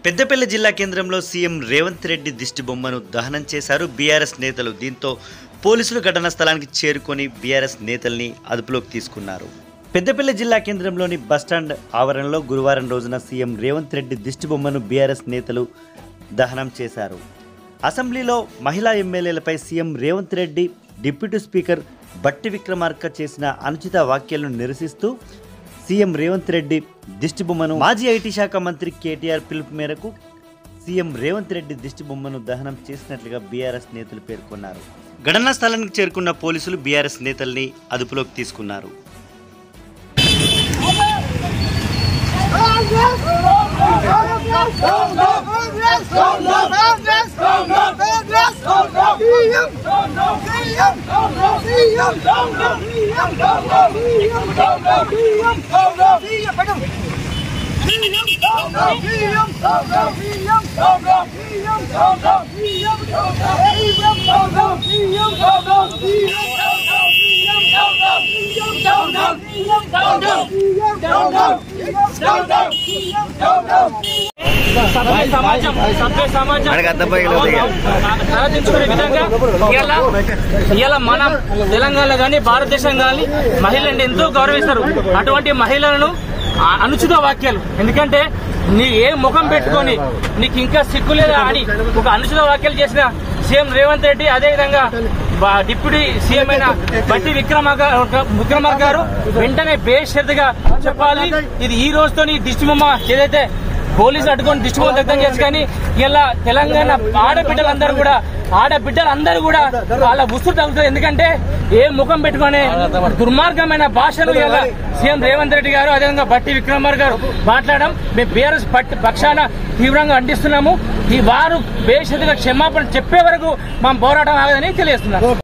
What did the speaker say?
పెద్దపల్లి జిల్లా కేంద్రంలో సీఎం రేవంత్ రెడ్డి దిష్టి బొమ్మను దహనం చేశారు బీఆర్ఎస్ నేతలు. దీంతో పోలీసులు ఘటనా స్థలానికి చేరుకొని బీఆర్ఎస్ నేతల్ని అదుపులోకి తీసుకున్నారు. పెద్దపల్లి జిల్లా కేంద్రంలోని బస్టాండ్ ఆవరణలో గురువారం రోజున సీఎం రేవంత్ రెడ్డి దిష్టి బొమ్మను బీఆర్ఎస్ నేతలు దహనం చేశారు. అసెంబ్లీలో మహిళా ఎమ్మెల్యేలపై CM Revanth Reddy deputy speaker Bhatti Vikramarka చేసిన అనుచిత వ్యాఖ్యలను నిరసిస్తూ సీఎం రేవంత్ రెడ్డి దిష్టి బొమ్మను మాజీ ఐటీ శాఖ మంత్రి కేటీఆర్ పిలుపు మేరకు సీఎం రేవంత్ రెడ్డి దిష్టి బొమ్మను దహనం చేసినట్లుగా బీఆర్ఎస్ నేతలు పేర్కొన్నారు. ఘటనా స్థలానికి చేరుకున్న పోలీసులు బీఆర్ఎస్ నేతల్ని అదుపులోకి తీసుకున్నారు. ఇలా మన తెలంగాణలో కానీ భారతదేశం కానీ మహిళలను ఎంతో గౌరవిస్తారు. అటువంటి మహిళలను అనుచిత వాక్యాలు, ఎందుకంటే నీ ఏ ముఖం పెట్టుకొని నీకు ఇంకా సిగ్గులేదా అని ఒక అనుచిత వ్యాఖ్యలు చేసిన సీఎం రేవంత్ రెడ్డి, అదేవిధంగా డిప్యూటీ సీఎం అయిన బట్టి విక్రమార్క గారు వెంటనే బేషరతుగా చెప్పాలి. ఇది ఈ రోజుతో దిష్టి బొమ్మ ఏదైతే పోలీసులు అడ్డుకొని దిష్టి బొమ్మ దగ్ధం చేసి, కానీ ఇలా తెలంగాణ ఆడబిడ్డలందరూ కూడా వాళ్ళ ఉసురు తగ్గుతుంది. ఎందుకంటే ఏ ముఖం పెట్టుకునే దుర్మార్గమైన భాషను ఇలా సీఎం రేవంత్ రెడ్డి గారు, అదేవిధంగా బట్టి విక్రమార్క గారు మాట్లాడడం మేము బీఆర్ఎస్ పక్షాన తీవ్రంగా ఖండిస్తున్నాము. ఈ వారు బేషరతుగా క్షమాపణ చెప్పే వరకు మా పోరాటం ఆగదని తెలియజేస్తున్నారు.